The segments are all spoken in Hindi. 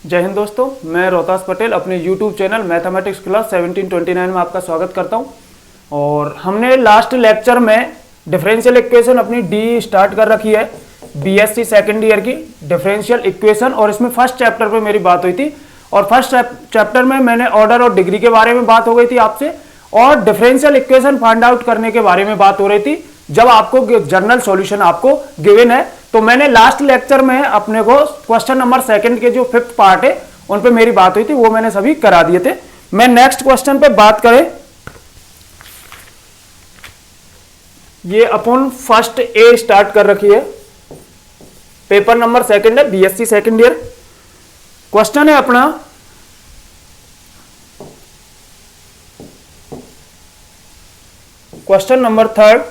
जय हिंद दोस्तों, मैं रोहतास पटेल अपने YouTube चैनल मैथमेटिक्स क्लास 1729 में आपका स्वागत करता हूं। और हमने लास्ट लेक्चर में डिफरेंशियल इक्वेशन अपनी डी स्टार्ट कर रखी है, बीएससी सेकेंड ईयर की डिफरेंशियल इक्वेशन। और इसमें फर्स्ट चैप्टर पे मेरी बात हुई थी और फर्स्ट चैप्टर में मैंने ऑर्डर और डिग्री के बारे में बात हो गई थी आपसे, और डिफरेंशियल इक्वेशन फाइंड आउट करने के बारे में बात हो रही थी जब आपको जर्नल सॉल्यूशन आपको गिवन है। तो मैंने लास्ट लेक्चर में अपने को क्वेश्चन नंबर सेकंड के जो फिफ्थ पार्ट है उन पे मेरी बात हुई थी, वो मैंने सभी करा दिए थे। मैं नेक्स्ट क्वेश्चन पे बात करें, ये अपन फर्स्ट ए स्टार्ट कर रखी है, पेपर नंबर सेकंड है, बीएससी सेकंड ईयर। क्वेश्चन है अपना question number third.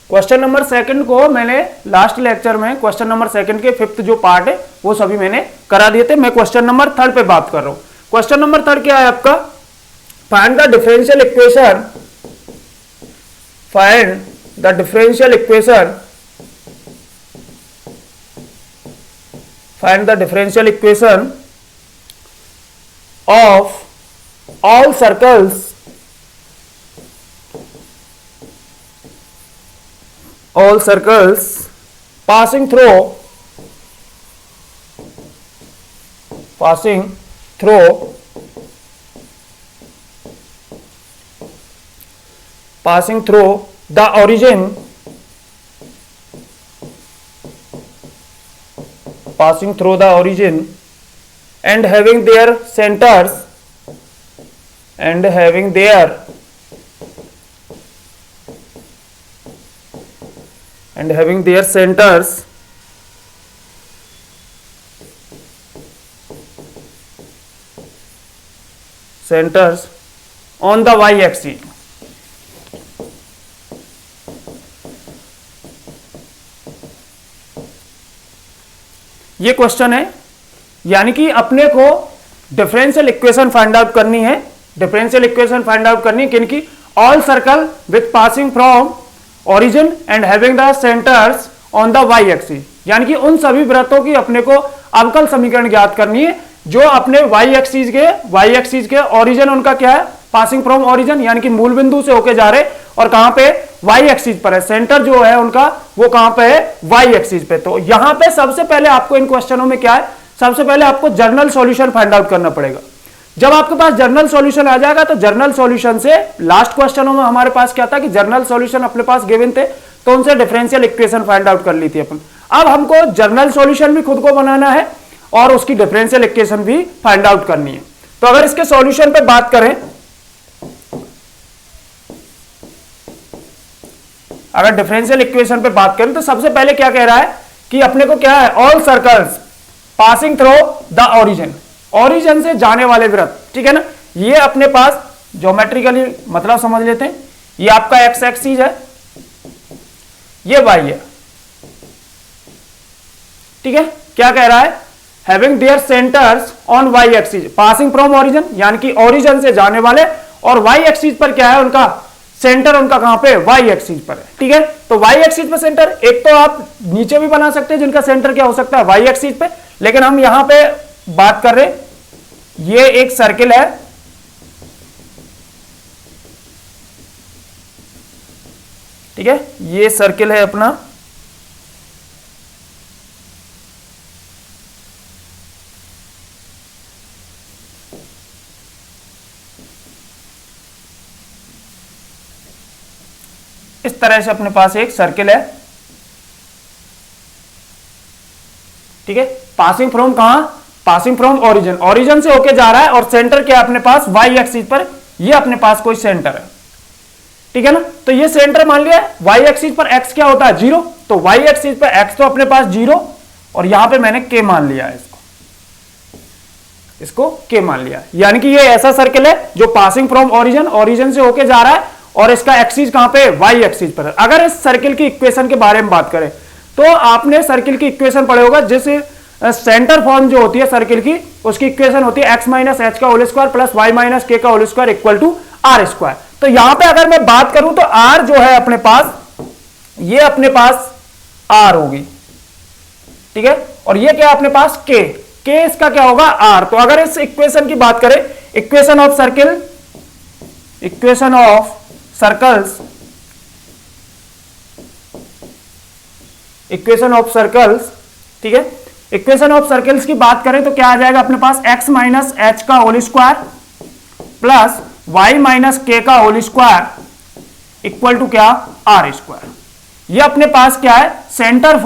Question number second को मैंने लास्ट लेक्चर में क्वेश्चन नंबर सेकंड के फिफ्थ जो पार्ट है वो सभी मैंने करा दिए थे। मैं क्वेश्चन नंबर थर्ड पे बात कर रहा हूं। क्वेश्चन नंबर थर्ड क्या है आपका? Find the differential equation, find the differential equation, find the differential equation of all circles, all circles passing through the origin, and having their centers, centers on the y-axis। ये क्वेश्चन है, यानी कि अपने को डिफरेंशियल इक्वेशन फाइंड आउट करनी है। डिफरेंशियल इक्वेशन फाइंड आउट करनी है किनकी? All circle with passing from origin and having the centres on the y axis, यानी कि उन सभी वृत्तों की अपने को अवकल समीकरण ज्ञात करनी है जो अपने वाई एक्सिस के ओरिजिन उनका क्या है? पासिंग फ्रॉम ओरिजिन, यानी कि मूल बिंदु से होके जा रहे और कहां पे? वाई एक्सिस पर है। सेंटर जो है उनका वो कहां पे है? वाई एक्सिस पे। तो यहां पे सबसे पहले आपको इन क्वेश्चनों में क्या है? सबसे पहले आपको जर्नल सॉल्यूशन फाइंड आउट करना पड़ेगा। जब आपके पास जर्नल सॉल्यूशन आ जाएगा तो जर्नल सॉल्यूशन से लास्ट क्वेश्चनों में हमारे पास क्या था कि जर्नल सॉल्यूशन अपने पास गिवन थे, तो उनसे डिफरेंशियल इक्वेशन फाइंड आउट कर ली थी अपन। अब हमको जर्नल सॉल्यूशन भी खुद को बनाना है और उसकी डिफरेंशियल इक्वेशन भी फाइंड आउट करनी है। तो अगर इसके सॉल्यूशन पे बात करें, अगर डिफरेंशियल इक्वेशन पे बात करें तो सबसे पहले क्या कह रहा है कि अपने को क्या है? All circles passing through the origin, origin से जाने वाले वृत्त, ठीक है ना। ये अपने पास ज्योमेट्रिकली मतलब समझ लेते हैं। ये आपका एक्स एक्सिस है, ये वाई है, ठीक है। क्या कह रहा है? Having their centres on y axis passing from origin, यानी कि ओरिजिन से जाने वाले, और वाई एक्सिस पर क्या है? उनका सेंटर उनका कहां पे? वाई एक्सिस पर है, ठीक है। तो वाई एक्सिस पर सेंटर, एक तो आप नीचे भी बना सकते हैं जिनका सेंटर क्या हो सकता है? वाई एक्सिस पे, लेकिन हम यहां पे बात कर रहे हैं, ये एक सर्किल है, ठीक है। ये सर्किल है अपना, इस तरह से अपने पास एक सर्किल है, ठीक है। पासिंग फ्रॉम कहां? पासिंग फ्रॉम ओरिजिन, ओरिजिन से होके जा रहा है और सेंटर क्या अपने पास? वाई एक्सिस पर। ये अपने पास कोई सेंटर है, ठीक है ना। तो ये सेंटर मान लिया, वाई एक्सिस पर एक्स क्या होता है? 0, तो वाई एक्सिस पर एक्स तो अपने पास 0, और यहां पे मैंने के मान लिया है, इसको के मान लिया। यानी कि ये ऐसा सर्किल है जो पासिंग फ्रॉम ओरिजिन, ओरिजिन से होके जा रहा है और इसका एक्सिस कहां पे? वाई एक्सिस पर है। अगर इस सर्किल की इक्वेशन के बारे में बात करें तो आपने सर्किल की इक्वेशन पढ़े होगा, जिस सेंटर फॉर्म जो होती है सर्किल की, उसकी इक्वेशन होती है एक्स माइनस एच का whole square plus y minus k का whole square equal to r square. तो यहां पे अगर मैं बात करूं तो आर जो है अपने पास, ये अपने पास आर होगी, ठीक है, और ये क्या अपने पास के, के इसका क्या होगा आर। तो अगर इस इक्वेशन की बात करें, इक्वेशन ऑफ सर्कल्स, ठीक है, इक्वेशन ऑफ सर्कल्स की बात करें तो क्या आ जाएगा अपने पास, x माइनस एच का whole square plus y minus k का होल स्क्वायर इक्वल टू क्या, आर स्क्वायर। ये अपने पास क्या है, सेंटर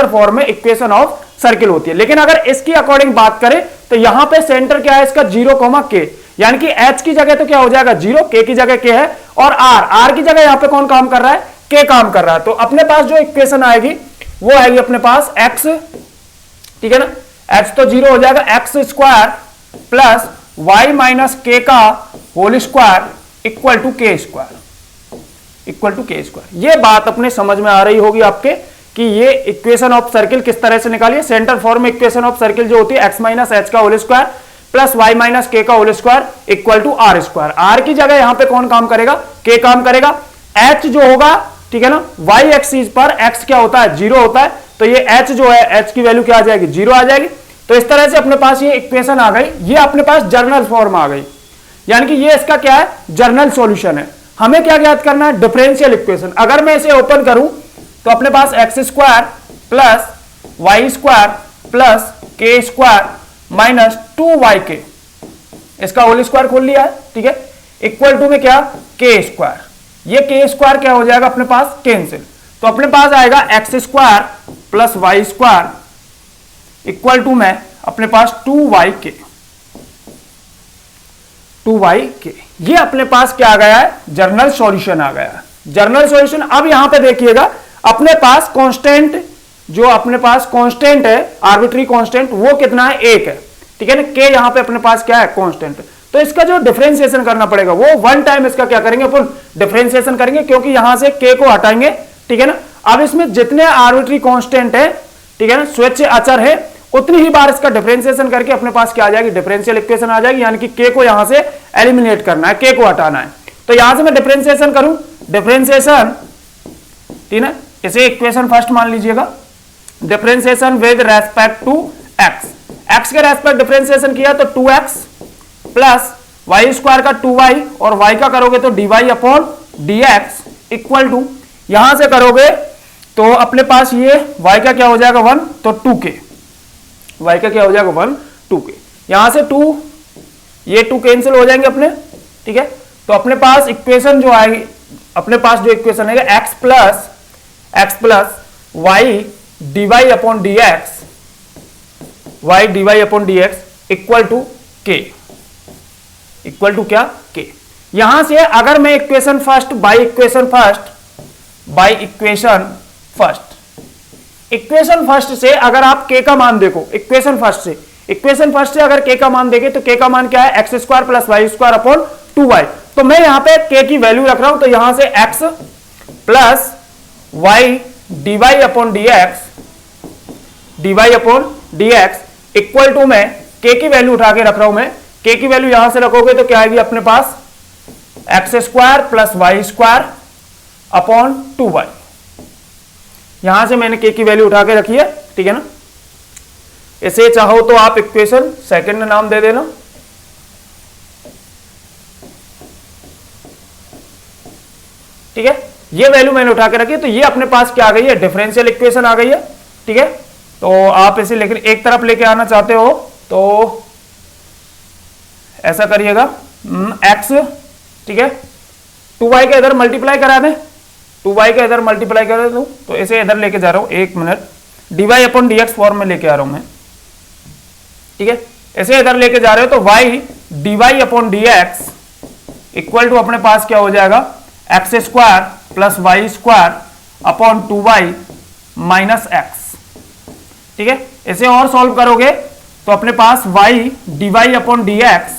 फॉर्म में इक्वेशन ऑफ सर्किल होती है। लेकिन अगर इसकी अकॉर्डिंग बात करें तो यहां पे सेंटर क्या है इसका, 0, k, यानी कि h की जगह तो क्या हो जाएगा 0, k की जगह k है, और r की जगह यहां पे कौन काम कर रहा है, k काम कर रहा है। तो अपने पास जो इक्वेशन आएगी वो आएगी अपने पास x, ठीक है ना, h तो 0 हो जाएगा, x square plus y minus k का होल स्क्वायर इक्वल टू के स्क्वायर, ये बात अपने समझ में आ रही होगी आपके कि ये इक्वेशन ऑफ सर्किल किस तरह से निकालिए। सेंटर फॉर्म में इक्वेशन ऑफ सर्किल जो होती है x माइनस एच का whole square plus y minus k का whole square equal to r square. R की जगह यहां पे कौन काम करेगा, k काम करेगा। h जो होगा, ठीक है ना, y एक्सिस पर x क्या होता है, 0 होता है, तो ये h जो है, h की वैल्यू क्या आ जाएगी, 0 आ जाएगी। तो इस तरह से अपने पास ये इक्वेशन आ गई, ये अपने पास जर्नल फॉर्म आ गई, यानी कि ये इसका क्या है, जर्नल सॉल्यूशन है। हमें क्या ज्ञात करना है, डिफरेंशियल इक्वेशन। अगर मैं इसे ओपन करूं तो अपने पास x square plus y square plus k square minus 2yk, इसका होल स्क्वायर खोल लिया है, ठीक है, इक्वल टू में क्या, के स्क्वायर। ये के स्क्वायर क्या हो जाएगा अपने पास, कैंसिल। तो अपने पास आएगा x square plus y square equal to में अपने पास 2yk। ये अपने पास क्या आ गया है, जर्नल सॉल्यूशन आ गया है, जर्नल सॉल्यूशन। अब यहां पे देखिएगा अपने पास कांस्टेंट, जो अपने पास कांस्टेंट है, आर्बिट्री कांस्टेंट, वो कितना है, 1 है, ठीक है ना, के यहां पे अपने पास क्या है, कांस्टेंट। तो इसका जो डिफरेंशिएशन करना पड़ेगा वो वन टाइम इसका क्या करेंगे, अपन डिफरेंशिएशन करेंगे, क्योंकि यहां से के को हटाएंगे, ठीक है ना। अब इसमें जितने आर्बिट्री कांस्टेंट है, ठीक है ना, स्वेच्छ अचर है, उतनी ही बार इसका डिफरेंशिएशन करके अपने पास क्या आ जाएगी, डिफरेंशियल इक्वेशन आ जाएगी, यानी कि के को यहां से एलिमिनेट करना है, के को हटाना है। तो यहां से मैं डिफरेंशिएशन करूं, डिफरेंशिएशन, ठीक है, इसे इक्वेशन फर्स्ट मान लीजिएगा, differentiation with respect to x, x के रेस्पेक्ट डिफरेंशिएशन किया तो 2x प्लस वाई स्क्वायर का 2y और y का करोगे तो dy upon dx equal to, यहां से करोगे तो अपने पास ये y का क्या हो जाएगा 1, तो 2k, y का क्या हो जाएगा 1, 2k, यहां से 2, ये 2 कैंसिल हो जाएंगे अपने, ठीक है। तो अपने पास इक्वेशन जो आएगी, अपने पास जो इक्वेशन है x plus y dy upon dx, y dy upon dx equal to k, equal to क्या, k। यहां से अगर मैं इक्वेशन फर्स्ट से अगर आप k का मान देखो, इक्वेशन फर्स्ट से अगर k का मान देखे तो k का मान क्या है, x square plus y square upon 2y। तो मैं यहां पे k की वैल्यू रख रहा हूं, तो यहां से x plus y dy upon dx equal to में k की वैल्यू उठा के रख रहा हूं मैं, k की वैल्यू यहां से रखोगे तो क्या आएगी अपने पास, x square plus y square upon 2y। यहां से मैंने k की वैल्यू उठा के रखी है, ठीक है ना। इसे चाहो तो आप इक्वेशन सेकंड नाम दे देना, ठीक है। ये वैल्यू मैंने उठा के रखी, तो ये अपने पास क्या आ गई है, डिफरेंशियल इक्वेशन आ गई है, ठीक है। तो आप इसे लेकर एक तरफ लेके आना चाहते हो तो ऐसा करिएगा, x, ठीक है, 2y का इधर मल्टीप्लाई करा दें, 2y का इधर मल्टीप्लाई कर दूं, तो इसे इधर लेके जा रहा हूं, एक minute, dy upon dx form में लेके आ रहा हूं मैं, ठीक है। इसे इधर लेके जा रहे हो तो y dy upon dx equal to अपने पास क्या हो जाएगा, x square plus y square upon 2y minus x, ठीक है। इसे और सॉल्व करोगे तो अपने पास y dy upon dx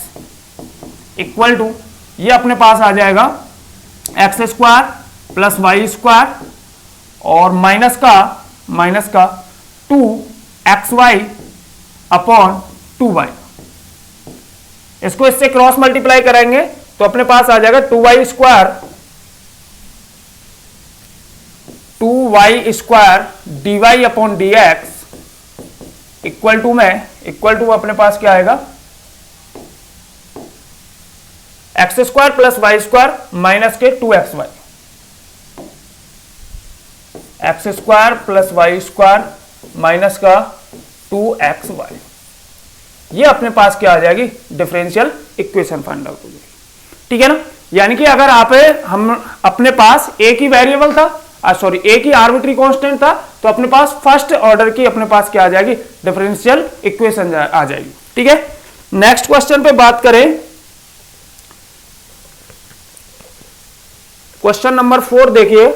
equal to, ये अपने पास आ जाएगा x square plus y square और माइनस का 2xy अपॉन 2y। इसको इससे क्रॉस मल्टीप्लाई करेंगे तो अपने पास आ जाएगा 2y square dy upon dx equal to में इक्वल टू अपने पास क्या आएगा, x square plus y square minus के 2xy, x square plus y square minus का 2xy, ये अपने पास क्या आ जाएगी, डिफरेंशियल इक्वेशन फाइंड आउट हो जाएगी। ठीक है ना, यानी कि अगर हम अपने पास एक ही वेरिएबल था, सॉरी एक ही आर्बिट्री कांस्टेंट था, तो अपने पास फर्स्ट ऑर्डर की अपने पास क्या आ जाएगी, डिफरेंशियल इक्वेशन आ जाएगी। ठीक है, नेक्स्ट क्वेश्चन पे बात करें, क्वेश्चन नंबर 4 देखिए।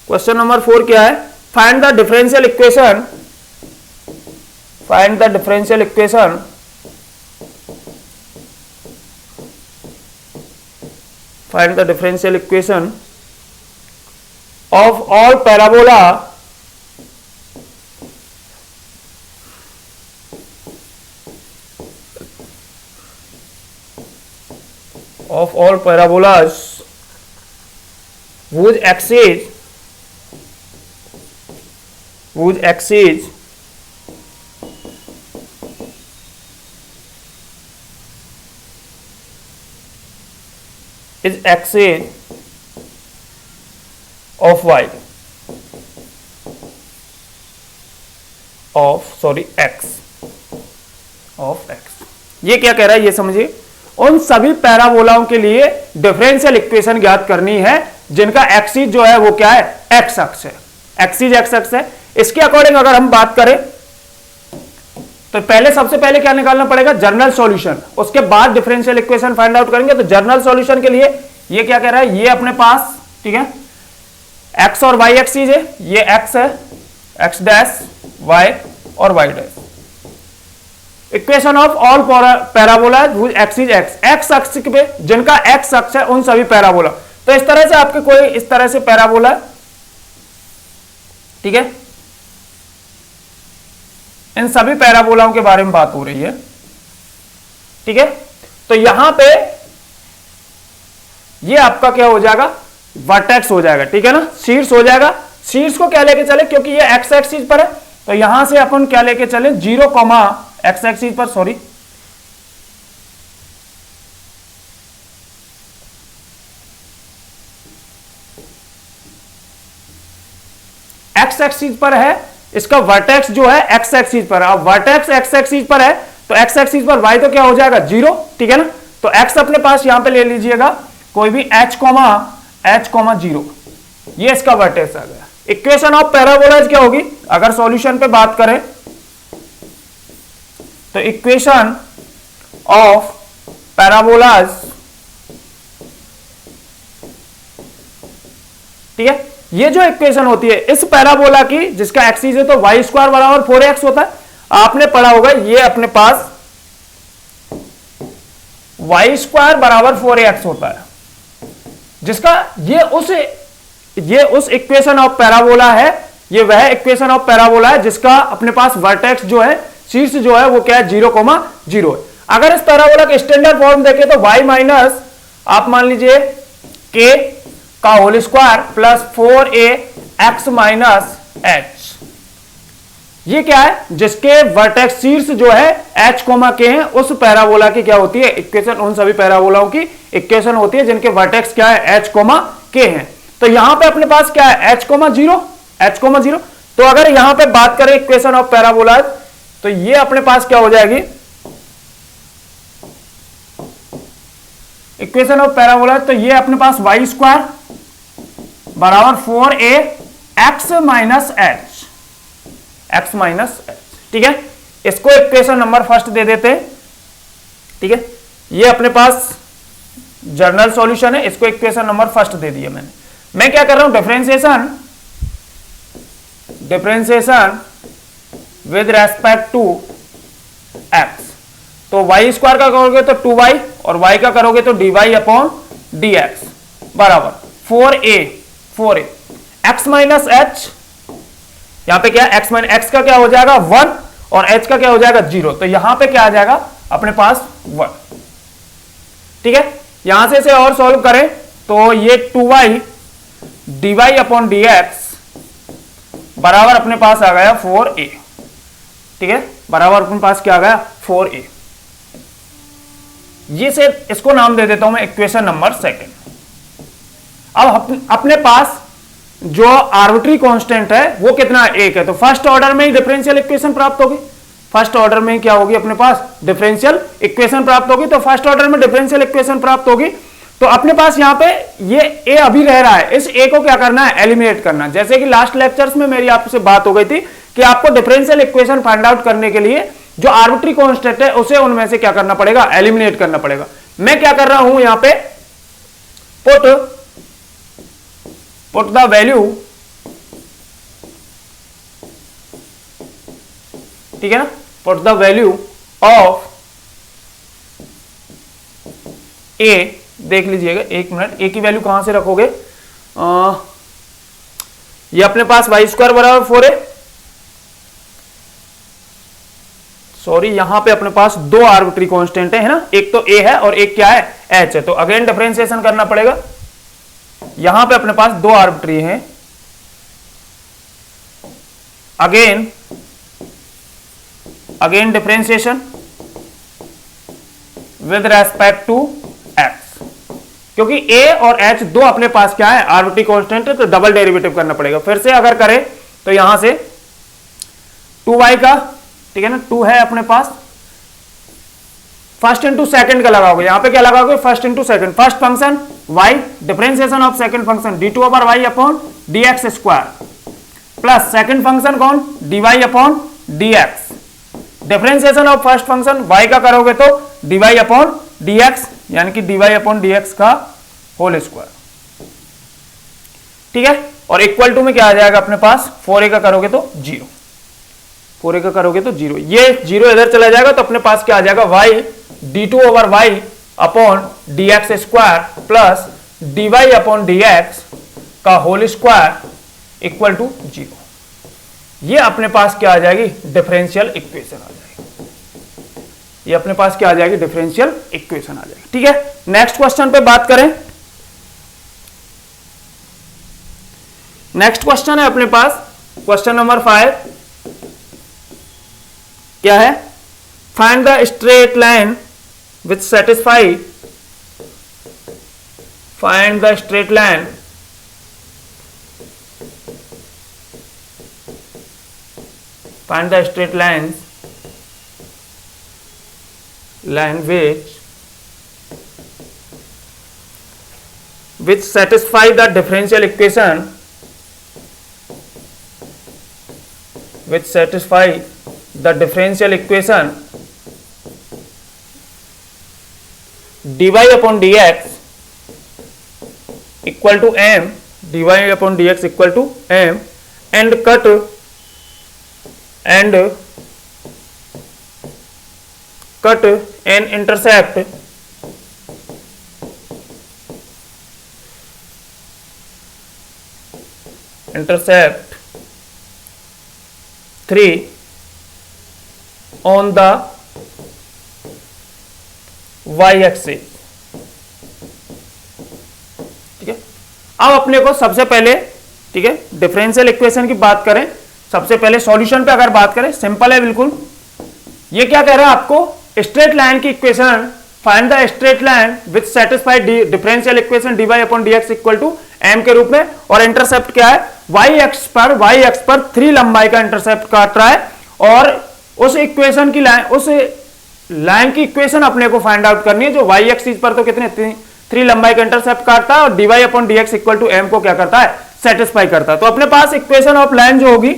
क्वेश्चन नंबर 4 क्या है, find the differential equation, find the differential equation find the differential equation of all parabola of all parabolas whose axis is axis of y x of x। ये क्या कह रहा है, ये समझिए, उन सभी पैराबोलाओं के लिए डिफरेंशियल इक्वेशन ज्ञात करनी है जिनका एक्सिस जो है वो क्या है, एक्स अक्ष है, एक्सिस एक्स अक्ष है। इसके अकॉर्डिंग अगर हम बात करें तो पहले सबसे पहले क्या निकालना पड़ेगा, जनरल सॉल्यूशन, उसके बाद डिफरेंशियल इक्वेशन फाइंड आउट करेंगे। तो जनरल सॉल्यूशन के लिए ये क्या कह रहा है, ये अपने पास, ठीक है, एक्स और वाई एक्सिस है, ये एक्स है, एक्स डैश वाई और y dash. Equation of all parabola whose axis x, x अक्ष पे जिनका एक्स अक्ष है उन सभी पैराबोला। तो इस तरह से आपके कोई इस तरह से पैराबोला, ठीक है, इन सभी पैराबोलाओं के बारे में बात हो रही है। ठीक है, तो यहां पे ये आपका क्या हो जाएगा, वर्टेक्स हो जाएगा। ठीक है ना, शीर्ष हो जाएगा। शीर्ष को क्या लेके चले, क्योंकि ये एक्स एक्सिस पर है, तो यहां से अपन क्या लेके चले, 0, एक्स एक्सिस पर, सॉरी, एक्स एक्सिस पर है, इसका वर्टेक्स जो है एक्स एक्सिस पर। अब वर्टेक्स एक्स एक्सिस पर है तो एक्स एक्सिस पर वाई तो क्या हो जाएगा, 0। ठीक है ना, तो एक्स अपने पास यहां पे ले लीजिएगा कोई भी h, 0, ये इसका वर्टेक्स आ गया। इक्वेशन ऑफ पैराबोलाज क्या होगी, अगर सॉल्यूशन पे बात करें तो इक्वेशन ऑफ पैराबोलाज, ठीक है, ये जो इक्वेशन होती है इस पैराबोला की जिसका एक्सिस है तो वाई स्क्वायर बराबर 4x होता है। आपने पढ़ा होगा ये अपने पास वाई स्क्वायर बराबर 4x होता है, जिसका ये उस इक्वेशन ऑफ पैराबोला है, ये वह इक्वेशन ऑफ पैराबोला है जिसका अपने पास वर्टेक्स जो है, शीर्ष जो है वो क्या है, 0,0 है। अगर इस पैराबोला का स्टैंडर्ड फॉर्म देखें तो y माइनस आप मान लीजिए k का whole square plus 4a x minus h, ये क्या है, जिसके वर्टेक्स शीर्ष जो है h, k है, उस पैराबोला की क्या होती है इक्वेशन, उन सभी पैराबोलाओं की इक्वेशन होती है जिनके वर्टेक्स क्या है, h, k है। तो यहां पे अपने पास क्या है, h, 0। तो अगर यहां पे बात करें इक्वेशन ऑफ पैराबोला तो ये अपने पास क्या हो जाएगी, इक्वेशन ऑफ पैराबोला, तो ये अपने पास वाई स्क्वायर बराबर 4a x माइनस h, ठीक है। इसको इक्वेशन नंबर फर्स्ट दे देते हैं। ठीक है, ये अपने पास जनरल सॉल्यूशन है, इसको इक्वेशन नंबर फर्स्ट दे दिया मैंने। मैं क्या कर रहा हूं, differentiation with respect to x। तो वाई स्क्वायर का करोगे तो 2y और y का करोगे तो dy अपॉन dx बराबर 4a x माइनस h, यहां पे क्या x माइनस x का क्या हो जाएगा 1 और h का क्या हो जाएगा 0। तो यहां पे क्या आ जाएगा अपने पास 1। ठीक है, यहां से इसे और सॉल्व करें तो ये 2y dy अपॉन dx बराबर अपने पास आ गया 4a। ठीक है, बराबर अपने पास क्या आ गया 4a। ये से इसको नाम दे देता हूं मैं इक्वेशन नंबर सेकंड। अब अपने पास जो आर्बिट्री कांस्टेंट है वो कितना है, 1 है। तो फर्स्ट ऑर्डर में ही डिफरेंशियल इक्वेशन प्राप्त होगी। फर्स्ट ऑर्डर में क्या होगी अपने पास, डिफरेंशियल इक्वेशन प्राप्त होगी। तो फर्स्ट ऑर्डर में डिफरेंशियल इक्वेशन प्राप्त होगी। तो अपने पास यहां पे ये ए अभी रह रहा है, इस ए को क्या करना है, एलिमिनेट करना। जैसे कि लास्ट लेक्चर्स में मेरी आपसे बात हो गई थी कि आपको डिफरेंशियल इक्वेशन फाइंड आउट करने के लिए जो आर्बिट्री कांस्टेंट है उसे उनमें से क्या करना पड़ेगा, एलिमिनेट करना पड़ेगा। मैं क्या कर रहा हूं यहां पे, पुट द वैल्यू, ठीक है ना, पुट द वैल्यू ऑफ ए। देख लीजिएगा एक मिनट, ए की वैल्यू कहां से रखोगे, ये अपने पास वाई स्क्वायर बराबर 4a। सॉरी, यहां पे अपने पास दो आर्बिट्री कांस्टेंट है ना, एक तो a है और एक क्या है, h है। तो अगेन डिफरेंशिएशन करना पड़ेगा। यहां पे अपने पास दो आर्बिट्री हैं, again differentiation with respect to x, क्योंकि a और h दो अपने पास क्या है, आर्बिट्री कांस्टेंट है, तो डबल डेरिवेटिव करना पड़ेगा। फिर से अगर करें तो यहां से 2y का, ठीक है ना, 2 है अपने पास, फर्स्ट इंटू सेकंड का लगाओगे। यहां पे क्या लगाओगे, first into second. First function y, differentiation of second function d2 over y upon dx square, plus second function कौन, dy upon dx। Differentiation of first function y का करोगे तो dy अपॉन dx, यानी कि dy अपॉन dx का होल स्क्वायर। ठीक है, और इक्वल टू में क्या आ जाएगा अपने पास, 4a का करोगे तो 0, 4a का करोगे तो 0, ये 0 इधर चला जाएगा तो अपने पास क्या आ जाएगा, y d2 over y upon dx square plus dy upon dx का होल स्क्वायर इक्वल टू 0। ये अपने पास क्या आ जाएगी, डिफरेंशियल इक्वेशन आ जाएगी। ये अपने पास क्या आ जाएगी, डिफरेंशियल इक्वेशन आ जाएगी। ठीक है, नेक्स्ट क्वेश्चन पे बात करें। नेक्स्ट क्वेश्चन है अपने पास क्वेश्चन नंबर 5। क्या है, find the straight line which satisfy, find the straight line find the straight line which satisfy the differential equation, which satisfy the differential equation dy upon dx equal to m, dy upon dx equal to m, and cut an intercept intercept 3 on the y axis। ठीक है, अब अपने को सबसे पहले, ठीक है, डिफरेंशियल इक्वेशन की बात करें। सबसे पहले सॉल्यूशन पे अगर बात करें, सिंपल है बिल्कुल। ये क्या कह रहा है आपको, स्ट्रेट लाइन की इक्वेशन, find the straight line which satisfy differential equation dy upon dx equal to m के रूप में। और इंटरसेप्ट क्या है, y एक्स पर 3 लंबाई का इंटरसेप्ट काट रहा है, और उस इक्वेशन की लाइन, उस लाइन की इक्वेशन अपने को फाइंड आउट करनी है जो y एक्सिस पर तो कितने 3 लंबाई का इंटरसेप्ट काटता है, और dy upon dx equal to m को क्या करता है, सेटिस्फाई करता है। तो अपने पास इक्वेशन ऑफ लाइन जो होगी,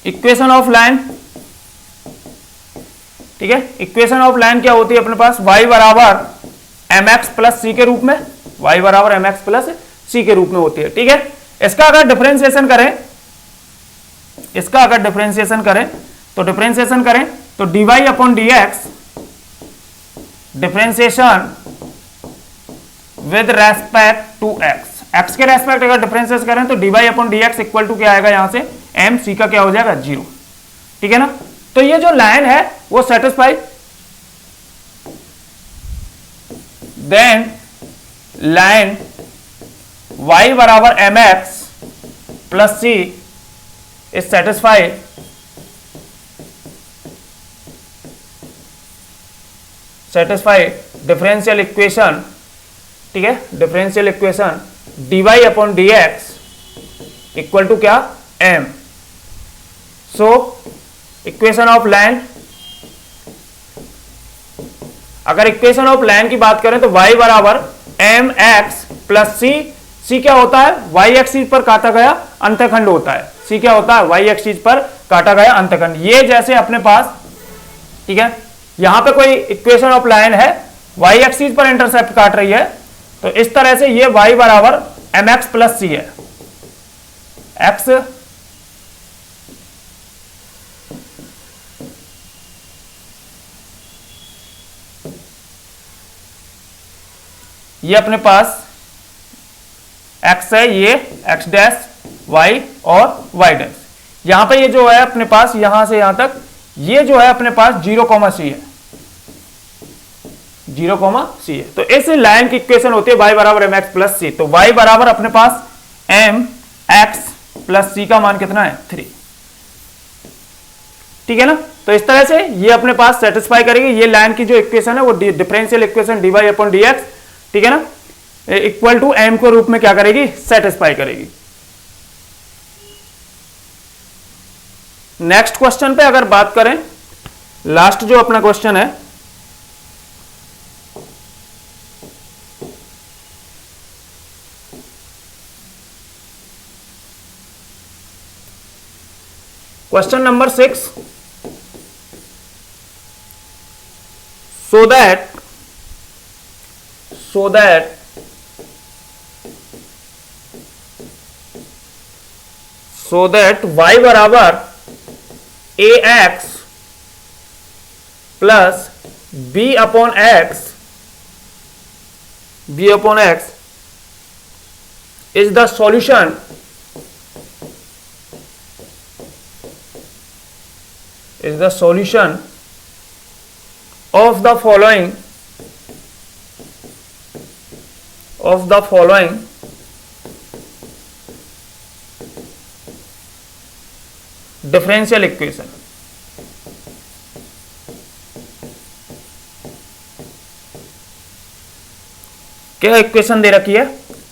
इक्वेशन ऑफ लाइन, ठीक है, इक्वेशन ऑफ लाइन क्या होती है अपने पास, y बराबर mx प्लस सी के रूप में, y बराबर mx प्लस सी के रूप में होती है। ठीक है, इसका अगर डिफरेंशिएशन करें, इसका अगर डिफरेंशिएशन करें तो dy upon dx, differentiation with respect to x के रेस्पेक्ट अगर डिफरेंशिएशन करें तो dy upon dx equal to क्या आएगा, यहां से m, c का क्या हो जाएगा, 0। ठीक है ना, तो ये जो लाइन है वो सेटिस्फाई, देन लाइन y बराबर mx plus c is satisfied differential equation, ठीक है, differential equation dy upon dx equal to क्या, m। So equation of line, अगर इक्वेशन ऑफ लाइन की बात करें तो y बराबर m x plus c, c क्या होता है, y एक्सिस पर काटा गया अंतखंड होता है, सी क्या होता है, y एक्सिस पर काटा गया अंतखंड। ये जैसे अपने पास, ठीक है, यहां पे कोई इक्वेशन ऑफ लाइन है, y एक्सिस पर इंटरसेप्ट काट रही है, तो इस तरह से ये y बराबर एम एक्स प्लस सी है, x ये अपने पास x है, ये x डैश y और y डैश, यहां पे ये जो है अपने पास यहां से यहां तक ये जो है अपने पास 0, c है, 0, c है। तो इस लाइन की इक्वेशन होती है y बराबर एम एक्स प्लस सी। तो y बराबर अपने पास एम एक्स प्लस सी का मान कितना है, 3, ठीक है ना। तो इस तरह से ये अपने पास सेटिस्फाई करेगी, ये लाइन की जो इक्वेशन है वो differential equation dy upon dx, ठीक है ना, इक्वल टू m के रूप में क्या करेगी, सेटिस्फाई करेगी। नेक्स्ट क्वेश्चन पे अगर बात करें, लास्ट जो अपना क्वेश्चन है, question number 6, so that y बराबर a x plus b upon x is the solution of the following differential equation. क्या इक्वेशन दे रखी है,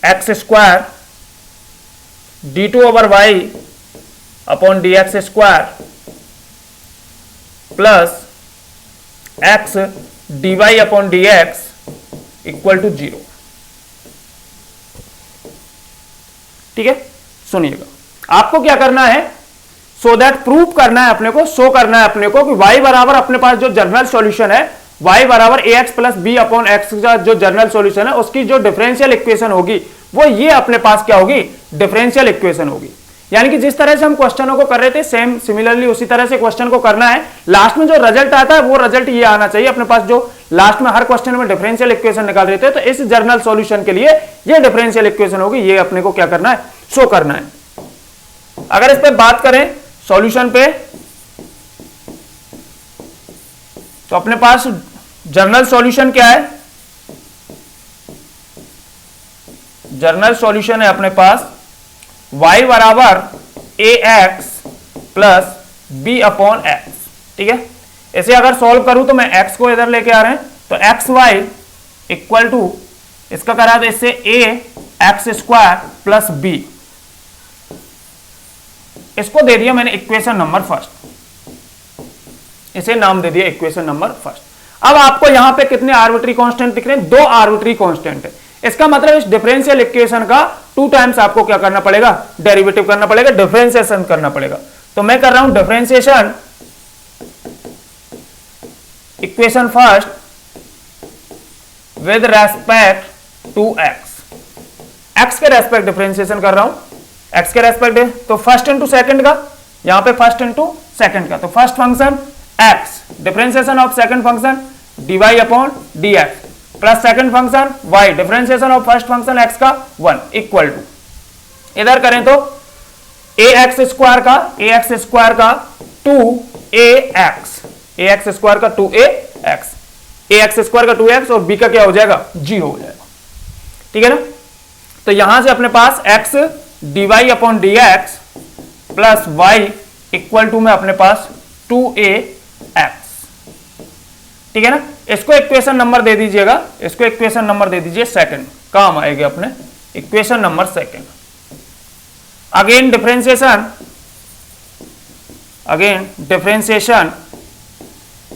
x square d two over y upon d x square plus x d y upon d x equal to 0, ठीक है। सुनिएगा, आपको क्या करना है, सो दैट प्रूव करना है अपने को, शो करना है अपने को कि y बराबर अपने पास जो जनरल सॉल्यूशन है, y बराबर a x plus b upon x का जो जनरल सॉल्यूशन है उसकी जो डिफरेंशियल इक्वेशन होगी वो ये अपने पास क्या होगी, डिफरेंशियल इक्वेशन होगी। यानी कि जिस तरह से हम क्वेश्चनों को कर रहे थे सेम सिमिलरली उसी तरह से क्वेश्चन को करना है। लास्ट में जो रिजल्ट आता है वो रिजल्ट ये आना चाहिए अपने पास, जो लास्ट में हर क्वेश्चन में डिफरेंशियल इक्वेशन निकाल रहे थे, तो इस जनरल सॉल्यूशन के लिए ये डिफरेंशियल इक्वेशन होगी, ये अपने को क्या करना है, शो करना है। अगर इस पे बात करें सॉल्यूशन पे, तो अपने पास जनरल सॉल्यूशन क्या है, जनरल सॉल्यूशन है अपने पास y बराबर a x plus b upon x, ठीक है। इसे अगर सॉल्व करूं तो मैं x को इधर लेके आ रहे हैं, तो एक्स वाई इक्वल टू इसका करा दो इससे ए एक्स स्क्वायर प्लस बी, इसको दे दिया मैंने इक्वेशन नंबर फर्स्ट, इसे नाम दे दिया इक्वेशन नंबर फर्स्ट। अब आपको यहां पे कितने आर्बिट्री कांस्टेंट दिख रहे हैं, 2 आर्बिट्री कांस्टेंट है। इसका मतलब इस डिफरेंशियल इक्वेशन का 2 टाइम्स आपको क्या करना पड़ेगा, डेरिवेटिव करना पड़ेगा, डिफरेंशिएशन करना पड़ेगा। तो मैं कर रहा हूं differentiation equation first with respect to x के रेस्पेक्ट डिफरेंशिएशन कर रहा हूं, एक्स के रेस्पेक्ट है, तो फर्स्ट इंटू सेकंड का, यहां पे फर्स्ट इंटू सेकंड का, तो first function x, differentiation of second function dy upon dx plus second function y, differentiation of first function x का 1 इक्वल टू, इधर करें तो ए एक्स स्क्वायर का 2ax, ए एक्स स्क्वायर का 2ax, ए एक्स स्क्वायर का 2x और b का क्या हो जाएगा, 0 हो जाएगा, ठीक है ना। तो यहां से अपने पास x dy upon d x plus y equal to में अपने पास 2ax, ठीक है ना। इसको इक्वेशन नंबर दे दीजिएगा, इसको इक्वेशन नंबर दे दीजिए सेकंड, काम आएगी अपने equation number second. Again differentiation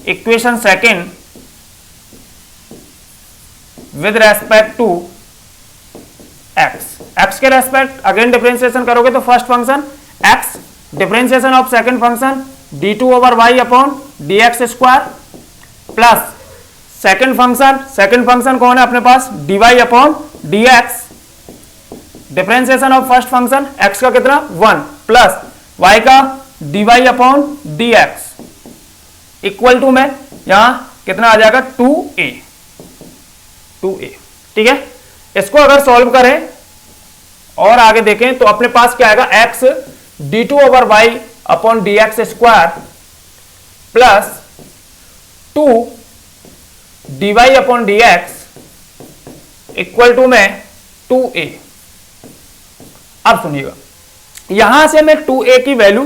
equation second with respect to x के रेस्पेक्ट अगेन डिफरेंशिएशन करोगे तो first function x, differentiation of second function d2 over y upon dx square plus second function कौन है अपने पास dy upon dx, differentiation of first function x का कितना 1 प्लस y का dy upon dx equal to में यहां कितना आ जाएगा 2a, ठीक है। इसको अगर सॉल्व करें और आगे देखें तो अपने पास क्या आएगा x d2 over y upon dx square plus 2 dy upon dx equal to में 2a। अब सुनिएगा, यहां से मैं 2a की वैल्यू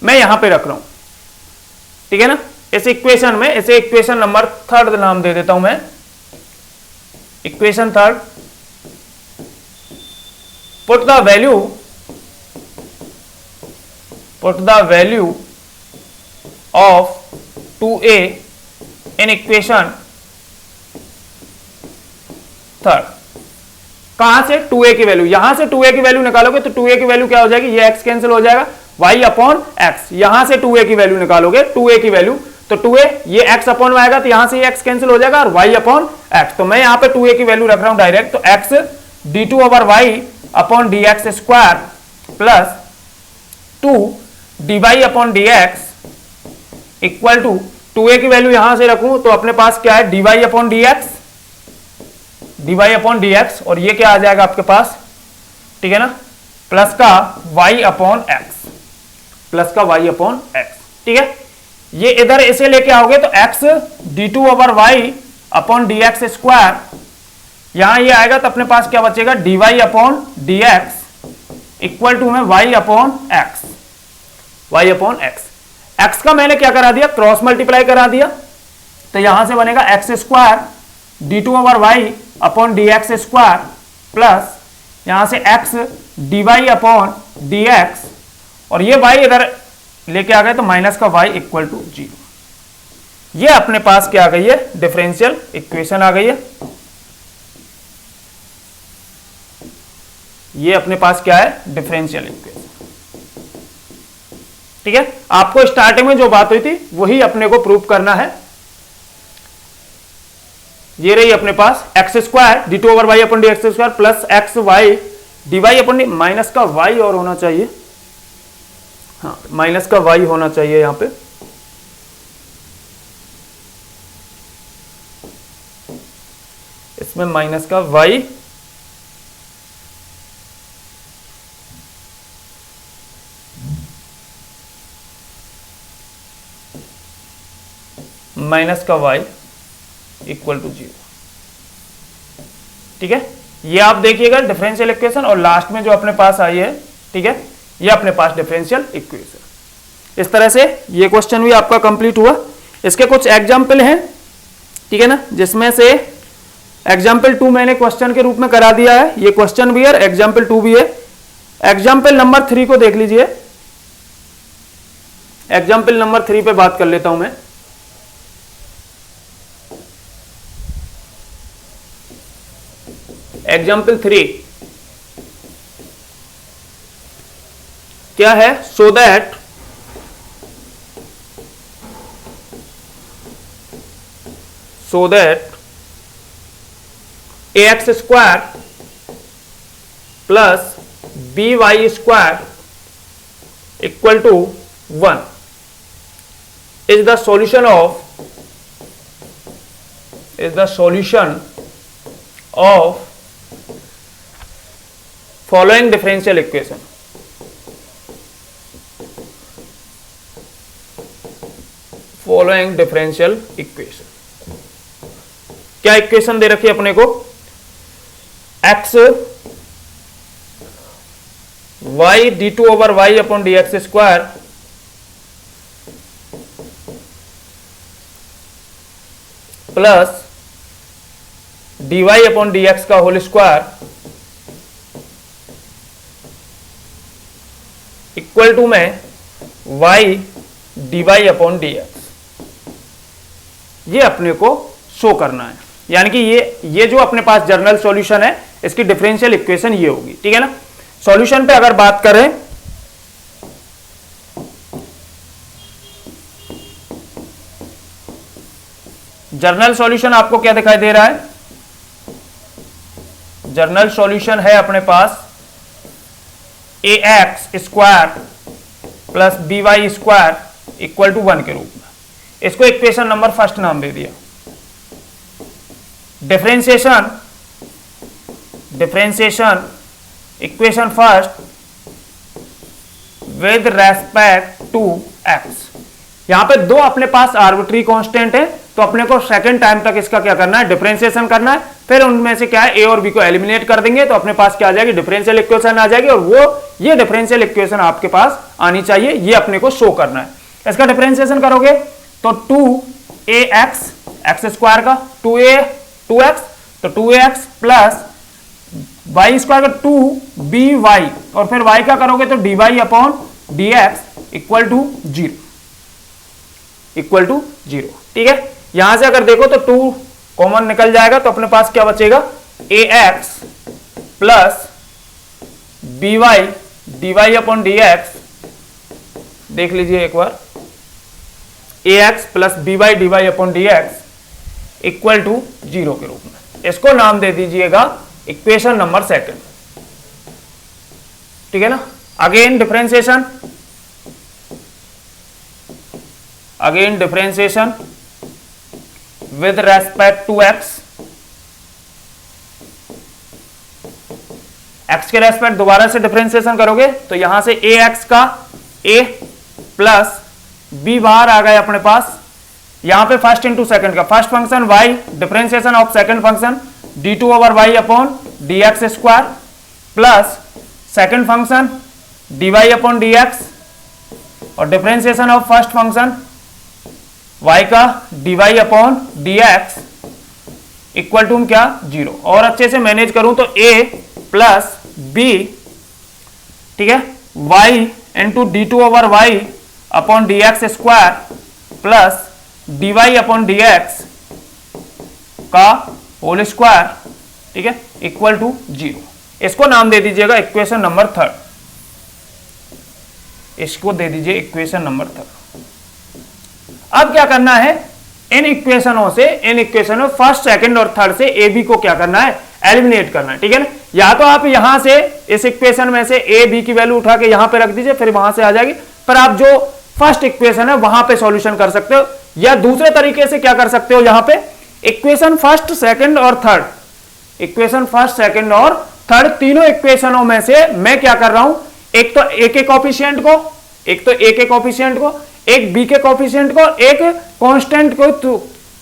मैं यहां पे रख रहा हूं, ठीक है ना। इस इक्वेशन में इसे इक्वेशन नंबर थर्ड नाम दे देता हूं मैं, equation third. Put the value of 2a in equation third. कहां से 2a की वैल्यू, यहां से 2a की वैल्यू निकालोगे तो 2a की वैल्यू क्या हो जाएगी, ये x कैंसिल हो जाएगा, y अपॉन x। यहां से 2a की वैल्यू निकालोगे 2a की वैल्यू तो 2a ये x अपॉन आएगा तो यहां से ये x कैंसिल हो जाएगा और y अपॉन x। तो मैं यहां पे 2a की वैल्यू रख रहा हूं डायरेक्ट, तो x d2 over y upon dx square plus 2 dy upon dx equal to 2a की वैल्यू यहां से रखूं तो अपने पास क्या है dy अपॉन dx और ये क्या आ जाएगा आपके पास, ठीक है ना, प्लस का y अपॉन x, ठीक है। ये इधर इसे लेके आओगे तो x d2 over y upon dx square, यहां ये आएगा तो अपने पास क्या बचेगा dy upon dx equal to में y अपॉन x। x का मैंने क्या करा दिया, क्रॉस मल्टीप्लाई करा दिया, तो यहां से बनेगा x square d2 over y upon dx square plus यहां से x dy अपॉन dx और ये y इधर लेके आ गए तो माइनस का y इक्वल टू 0। ये अपने पास क्या आ गई है, डिफरेंशियल इक्वेशन आ गई है। ये अपने पास क्या है, डिफरेंशियल इक्वेशन, ठीक है। आपको स्टार्टिंग में जो बात हुई थी वही अपने को प्रूव करना है। ये रही अपने पास x square d2 over y upon dx square plus x y dy upon minus का y और होना चाहिए, हाँ माइनस का y होना चाहिए यहां पे, इसमें माइनस का y माइनस का y इक्वल टू 0, ठीक है। ये आप देखिएगा डिफरेंशियल इक्वेशन और लास्ट में जो अपने पास आई है, ठीक है, ये अपने पास डिफरेंशियल इक्वेशन। इस तरह से ये क्वेश्चन भी आपका कंप्लीट हुआ। इसके कुछ एग्जाम्पल हैं, ठीक है ना, जिसमें से एग्जाम्पल 2 मैंने क्वेश्चन के रूप में करा दिया है, ये क्वेश्चन भी है और एग्जाम्पल 2 भी है। एग्जाम्पल नंबर 3 को देख लीजिए, एग्जाम्पल नंबर 3 पे बात कर लेता हूं मैं। एग्जाम्पल 3 क्या है, so that ax square plus by square equal to 1 is the solution of following differential equation। क्या इक्वेशन दे रखी है अपने को, x y d two over y upon d x square plus d y upon d x का होल स्क्वायर इक्वल टू में y d y upon d x, ये अपने को शो करना है। यानी कि ये जो अपने पास जनरल सॉल्यूशन है इसकी डिफरेंशियल इक्वेशन ये होगी, ठीक है ना। सॉल्यूशन पे अगर बात करें जनरल सॉल्यूशन आपको क्या दिखाई दे रहा है, जनरल सॉल्यूशन है अपने पास a x square plus b y square equal to 1 के रूप में। इसको इक्वेशन नंबर फर्स्ट नाम दे दिया। Differentiation equation first with respect to x. यहां पे दो अपने पास आर्बिट्री कांस्टेंट है, तो अपने को सेकंड टाइम तक इसका क्या करना है, डिफरेंशिएशन करना है। फिर उनमें से क्या है, ए और बी को एलिमिनेट कर देंगे तो अपने पास क्या आ जाएगी, डिफरेंशियल इक्वेशन आ जाएगी। और वो ये डिफरेंशियल इक्वेशन आपके पास आनी चाहिए, ये अपने को शो करना है। इसका डिफरेंशिएशन करोगे तो 2ax एक्स स्क्वायर का 2x तो 2ax प्लस वाई स्क्वायर का 2by और फिर y का करोगे तो dy upon dx equal to 0, ठीक है। यहां से अगर देखो तो 2 कॉमन निकल जाएगा तो अपने पास क्या बचेगा, ax plus by dy upon dx, देख लीजिए एक बार, ax plus by dy upon dx equal to 0 के रूप में। इसको नाम दे दीजिएगा इक्वेशन नंबर सेकंड, ठीक है ना। Again differentiation with respect to x, x के रेस्पेक्ट दोबारा से डिफरेंशिएशन करोगे तो यहां से ए एक्स का ए प्लस बी बाहर आ गए अपने पास। यहां पे फर्स्ट इंटू सेकंड का first function y, differentiation of second function d two over y upon d x square plus second function d y upon d x और differentiation of first function y का dy upon dx equal to क्या, 0। और अच्छे से मैनेज करूं तो a प्लस बी, ठीक है, y into d two over y upon d x square plus dy upon dx का होल स्क्वायर, ठीक है, इक्वल टू 0। इसको नाम दे दीजिएगा इक्वेशन नंबर थर्ड, इसको दे दीजिए इक्वेशन नंबर थर्ड। अब क्या करना है, इन इक्वेशनों फर्स्ट सेकंड और थर्ड से ए बी को क्या करना है, एलिमिनेट करना है, ठीक है ना। या तो आप यहां से इस इक्वेशन में से ए बी की वैल्यू उठा के यहां पे रख दीजिए, फिर वहां से आ जाएगी। पर आप जो फर्स्ट इक्वेशन है वहां पे सॉल्यूशन कर सकते हो, या दूसरे तरीके से क्या कर सकते हो, यहां पे इक्वेशन फर्स्ट सेकंड और थर्ड तीनों इक्वेशनों में से मैं क्या कर रहा हूं, एक तो ए के कोफिशिएंट को, एक बी के कोफिशिएंट को, एक कांस्टेंट को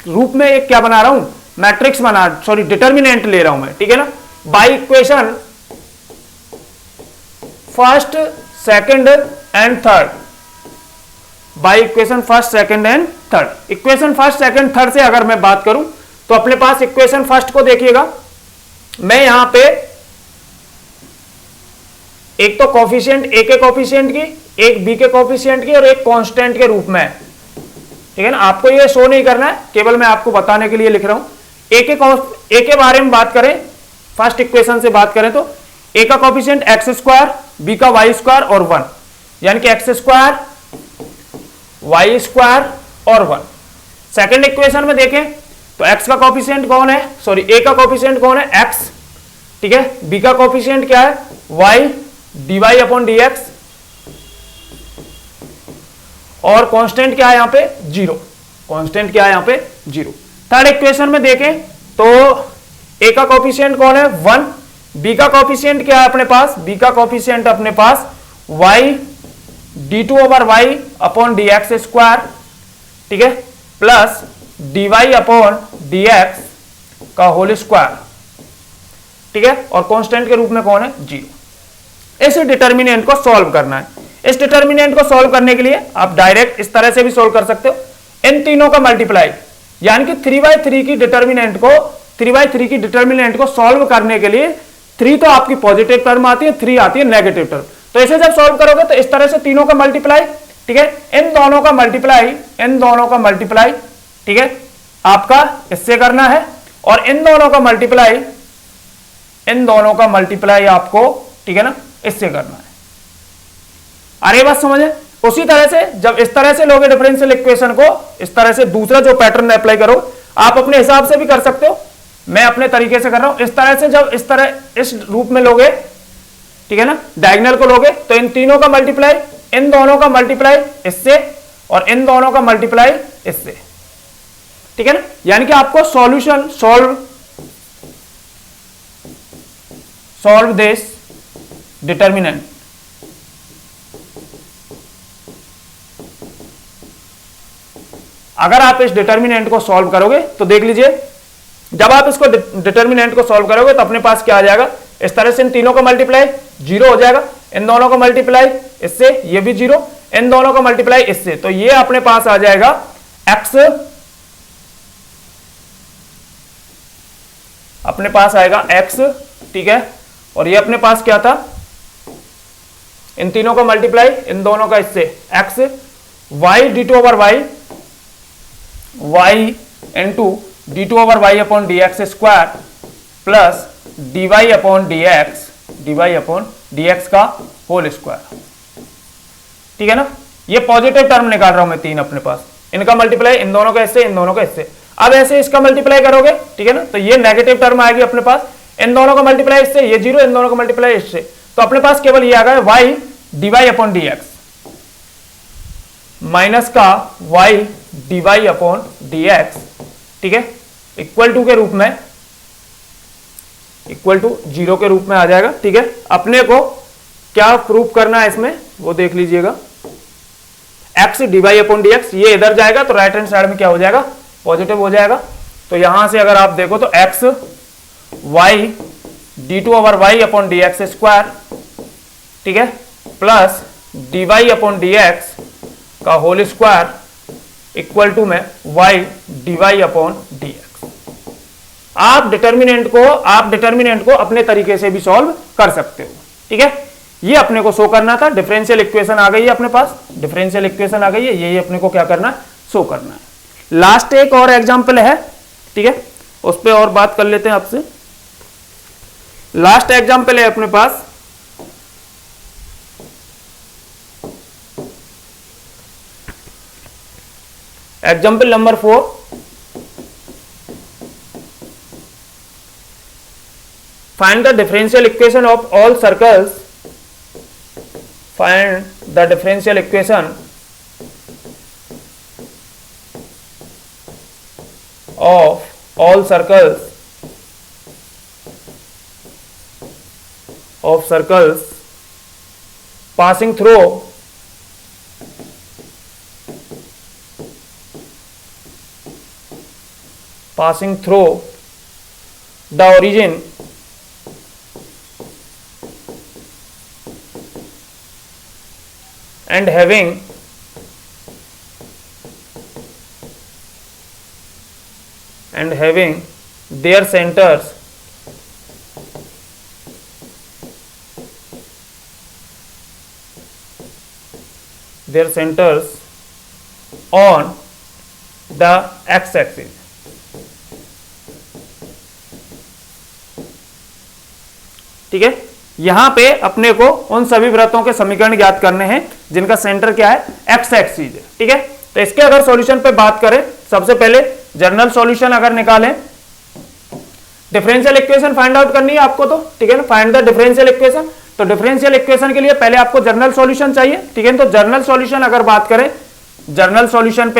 रूप में एक क्या बना रहा हूं, मैट्रिक्स डिटर्मिनेंट ले रहा हूं मैं, ठीक है ना। By equation first second and third, by equation first second and third. Equation first second third से अगर मैं बात करूं तो अपने पास इक्वेशन फर्स्ट को देखिएगा, मैं यहां पे एक तो कोफिशिएंट ए के कोफिशिएंट की, एक बी के कोफिशिएंट की और एक कांस्टेंट के रूप में, ठीक है ना। आपको ये शो नहीं करना है, केवल मैं आपको बताने के लिए लिख रहा हूं। ए के बारे में बात करें, फर्स्ट इक्वेशन से बात करें तो ए का कोफिशिएंट एक्स स्क्वायर, बी का वाई स्क्वायर और 1, यानी कि एक्स स्क्वायर वाई स्क्वायर और 1। सेकंड इक्वेशन में देखें तो एक्स का कोफिशिएंट कौन है, ए का कोफिशिएंट कौन है, एक्स, ठीक है। बी का कोफिशिएंट क्या है, y d y upon d x और कांस्टेंट क्या है यहां पे, 0। थर्ड इक्वेशन में देखें तो ए का कोफिशिएंट कौन है, 1, बी का कोफिशिएंट क्या है अपने पास, y d two over y upon d x square, ठीक है, plus d y upon d x का होल स्क्वायर, ठीक है, और कांस्टेंट के रूप में कौन है, 0। इस डिटर्मिनेंट को सॉल्व करना है। इस डिटर्मिनेंट को सॉल्व करने के लिए आप डायरेक्ट इस तरह से भी सॉल्व कर सकते हो, इन तीनों का मल्टीप्लाई, यानी कि 3/3 की डिटर्मिनेंट को सॉल्व करने के लिए 3 तो आपकी पॉजिटिव टर्म आती है, 3 आती है नेगेटिव टर्म। तो इसे जब सॉल्व करोगे तो इस तरह से तीनों का मल्टीप्लाई, ठीक है, इन दोनों का मल्टीप्लाई, ठीक है, आपका इससे करना है, और इन दोनों का मल्टीप्लाई आपको, ठीक है ना, इससे करना है। अरे बात समझे? उसी तरह से जब इस तरह से लोगे डिफरेंशियल इक्वेशन को, इस तरह से दूसरा जो पैटर्न अप्लाई करो, आप अपने हिसाब से भी कर सकते हो, मैं अपने तरीके से कर रहा हूं। इस तरह से जब इस रूप में लोगे, ठीक है ना, डायगोनल को लोगे, तो इन तीनों का मल्टीप्लाई, इन दोनों का मल्टीप्लाई इससे, और इन दोनों का मल्टीप्लाई इससे, ठीक है ना, यानी कि आपको सॉल्यूशन सॉल्व दिस डिटर्मिनेंट। अगर आप इस डिटर्मिनेंट को सॉल्व करोगे तो देख लीजिए, जब आप इसको डिटर्मिनेंट को सॉल्व करोगे तो अपने पास क्या आ जाएगा, इस तरह से इन तीनों का मल्टीप्लाई 0 हो जाएगा, इन दोनों का मल्टीप्लाई इससे, ये भी 0, इन दोनों का मल्टीप्लाई इससे, तो ये अपने पास आ जाएगा x, अपने पास आएगा x, ठीक है, और ये अपने पास क्या था, इन तीनों का मल्टीप्लाई, इन दोनों का इससे x, y into d2/y upon dx square plus dy upon dx का होल स्क्वायर, ठीक है ना। ये पॉजिटिव टर्म निकाल रहा हूं मैं 3 अपने पास, इनका मल्टीप्लाई, इन दोनों का इससे, इन दोनों का इससे। अब ऐसे इसका मल्टीप्लाई करोगे, ठीक है ना, तो ये नेगेटिव टर्म आएगी अपने पास, इन दोनों का मल्टीप्लाई इससे, ये 0, इन दोनों का मल्टीप्लाई इससे, तो अपने पास केवल ये आ गया y dy upon dx minus का y dy अपॉन dx, ठीक है, इक्वल टू के रूप में, इक्वल टू 0 के रूप में आ जाएगा, ठीक है। अपने को क्या प्रूफ करना है इसमें वो देख लीजिएगा, x dy अपॉन dx, ये इधर जाएगा तो राइट हैंड साइड में क्या हो जाएगा, पॉजिटिव हो जाएगा। तो यहां से अगर आप देखो तो x y d2/y upon dx square, ठीक है, प्लस dy अपॉन dx का होल स्क्वायर इक्वल टू में y dy अपॉन dx। आप डिटर्मिनेंट को अपने तरीके से भी सॉल्व कर सकते हो, ठीक है। ये अपने को शो करना था, डिफरेंशियल इक्वेशन आ गई है अपने पास, डिफरेंशियल इक्वेशन आ गई है, यही अपने को क्या करना है, शो करना है। लास्ट एक और एग्जांपल है, ठीक है, उस पर और बात कर लेते हैं आपसे। लास्ट एग्जांपल है अपने पास, example number 4, find the differential equation of all circles, find the differential equation of all circles passing through the origin and having their centers on the x-axis, ठीक है। यहां पे अपने को उन सभी वृत्तों के समीकरण ज्ञात करने हैं जिनका सेंटर क्या है, एक्स एक्सिस है, ठीक है। तो इसके अगर सॉल्यूशन पे बात करें, सबसे पहले जनरल सॉल्यूशन अगर निकालें, डिफरेंशियल इक्वेशन फाइंड आउट करनी है आपको, तो ठीक है ना, फाइंड द डिफरेंशियल इक्वेशन। तो डिफरेंशियल इक्वेशन के लिए पहले आपको जनरल सॉल्यूशन चाहिए, ठीक है। तो जनरल सॉल्यूशन अगर बात करें, जनरल सॉल्यूशन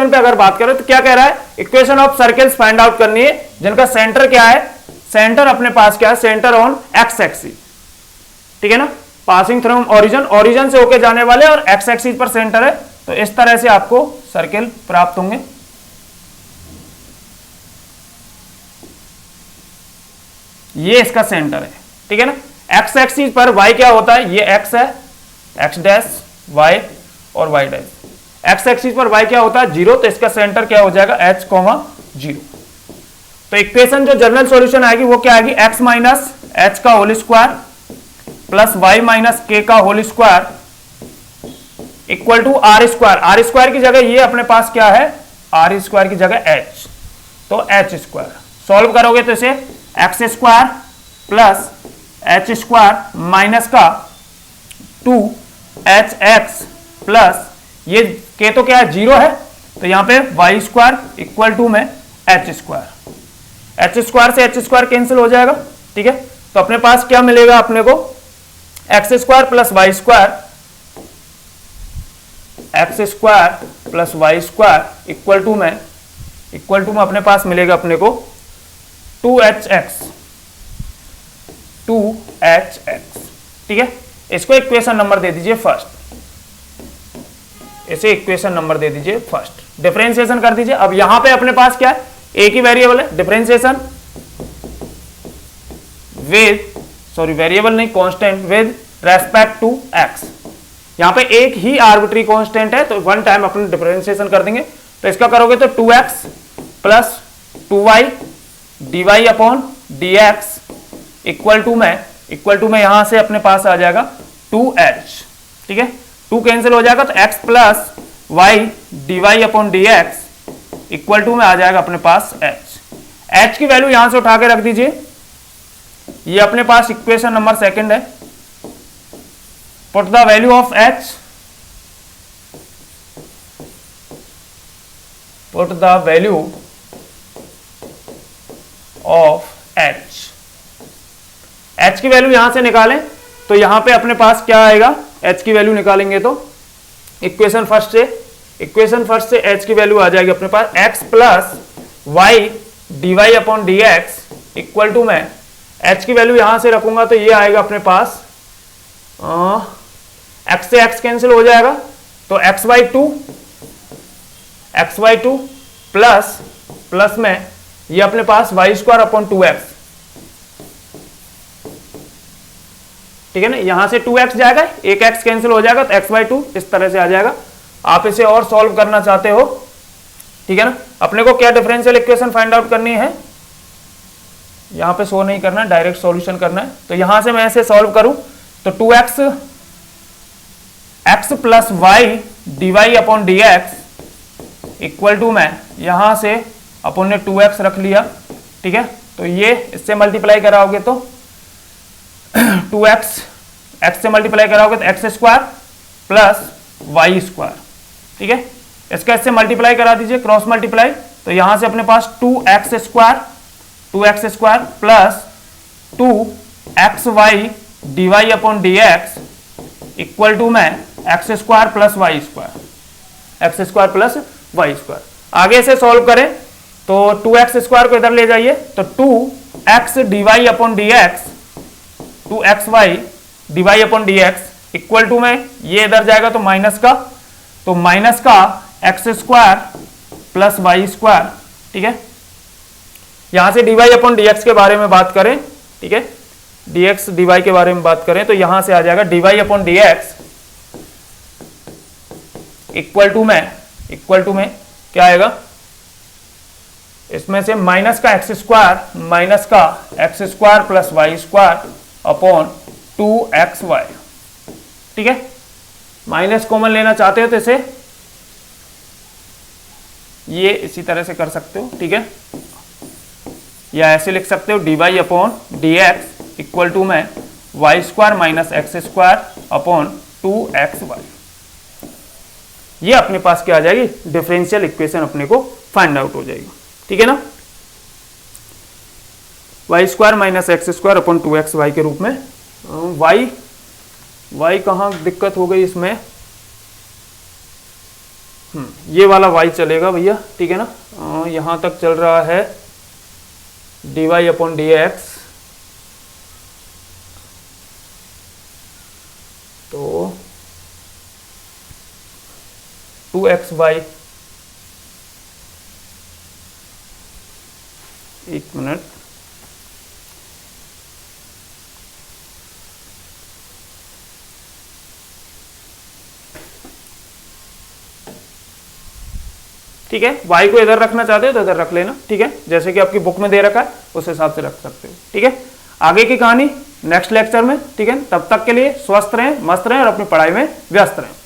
पे अगर बात करें तो क्या कह रहा है, equation of circles find out करनी है जिनका सेंटर क्या है, सेंटर अपने पास क्या है, सेंटर ऑन एक्स एक्सिस, ठीक है ना, पासिंग थ्रू ओरिजिन से होके जाने वाले और एक्स एक्सिस पर सेंटर है। तो इस तरह से आपको सर्कल प्राप्त होंगे। ये इसका सेंटर है, ठीक है ना। एक्स एक्सिस पर y क्या होता है, ये x है, x डैश y और y डैश। एक्स एक्सिस पर y क्या होता है 0, तो इसका सेंटर क्या हो जाएगा h, 0। तो इक्वेशन जो जनरल सॉल्यूशन आएगी वो क्या आएगी, x माइनस एच का whole square plus y minus k का whole square equal to r square. R square की जगह ये अपने पास क्या है, आर स्क्वायर की जगह एच, तो एच स्क्वायर। सॉल्व करोगे तो इसे x square plus H square minus का 2hx प्लस ये के तो क्या है 0 है, तो यहां पे वाई स्क्वायर इक्वल टू में एच स्क्वायर। एच स्क्वायर से एच स्क्वायर कैंसिल हो जाएगा, ठीक है। तो अपने पास क्या मिलेगा, अपने को x square plus y square, x square plus y square equal to में अपने पास मिलेगा अपने को 2hx, ठीक है। इसको इक्वेशन नंबर दे दीजिए फर्स्ट, इसे इक्वेशन नंबर दे दीजिए फर्स्ट। डिफरेंशिएशन कर दीजिए। अब यहां पे अपने पास क्या है, एक ही वेरिएबल है, डिफरेंशिएशन वेरिएबल नहीं, constant with respect to x. यहां पे एक ही आर्बिट्री कांस्टेंट है, तो वन टाइम अपन डिफरेंशिएशन कर देंगे। तो इसका करोगे तो 2x plus 2y dy upon dx equal to में यहां से अपने पास आ जाएगा 2h, ठीक है। 2 कैंसिल हो जाएगा, तो x plus y dy upon dx equal to में आ जाएगा अपने पास h की वैल्यू यहां से उठा के रख दीजिए। ये अपने पास इक्वेशन नंबर सेकंड है। Put the value of h, put the value of h की वैल्यू यहां से निकालें तो यहां पे अपने पास क्या आएगा, h की वैल्यू निकालेंगे तो इक्वेशन फर्स्ट से h की वैल्यू आ जाएगी अपने पास x plus y dy upon dx equal to में h की वैल्यू यहां से रखूंगा तो ये आएगा अपने पास x से x कैंसिल हो जाएगा, तो x बाई टू प्लस में ये अपने पास वाई स्क्वायर अपॉन 2x, ठीक है ना। यहां से 2x जाएगा, एक x कैंसिल हो जाएगा, तो x बाई 2 इस तरह से आ जाएगा। आप इसे और सॉल्व करना चाहते हो, ठीक है ना। अपने को क्या डिफरेंशियल इक्वेशन फाइंड आउट करनी है, यहां पे शो नहीं करना, डायरेक्ट सॉल्यूशन करना है। तो यहां से मैं ऐसे सॉल्व करूं तो 2x x plus y dy upon dx equal to में यहां से अपन ने 2x रख लिया, ठीक है। तो ये इससे मल्टीप्लाई कराओगे तो 2x x से मल्टीप्लाई कराओगे तो x square plus y square, ठीक है। इसका इससे मल्टीप्लाई करा दीजिए, क्रॉस मल्टीप्लाई, तो यहां से अपने पास 2x square plus 2xy dy upon dx equal to में x square plus y square. आगे से सॉल्व करें तो 2x स्क्वायर को इधर ले जाइए, तो 2x dy upon dx 2xy dy upon dx equal to में ये इधर जाएगा तो माइनस का x square plus y square, ठीक है। यहां से dy अपॉन dx के बारे में बात करें, ठीक है, dx dy के बारे में बात करें तो यहां से आ जाएगा dy upon dx equal to में क्या आएगा, इसमें से माइनस का x square plus y square upon 2xy, ठीक है। माइनस कॉमन लेना चाहते हो तो इसे ये इसी तरह से कर सकते हो, ठीक है, या ऐसे लिख सकते हो dy upon dx equal to में y square minus x square upon 2xy। ये अपने पास क्या आ जाएगी, डिफरेंशियल इक्वेशन अपने को फाइंड आउट हो जाएगी, ठीक है ना। Y square minus x square upon 2xy के रूप में। वाई कहाँ दिक्कत हो गई इसमें, ये वाला y चलेगा भैया, ठीक है ना। यहां तक चल रहा है dy अपॉन dx, तो 2xy, एक मिनट, ठीक है, y को इधर रखना चाहते हो तो इधर रख लेना, ठीक है, जैसे कि आपकी बुक में दे रखा है उस हिसाब से रख सकते हो, ठीक है। आगे की कहानी नेक्स्ट लेक्चर में, ठीक है, तब तक के लिए स्वस्थ रहें, मस्त रहें और अपनी पढ़ाई में व्यस्त रहें।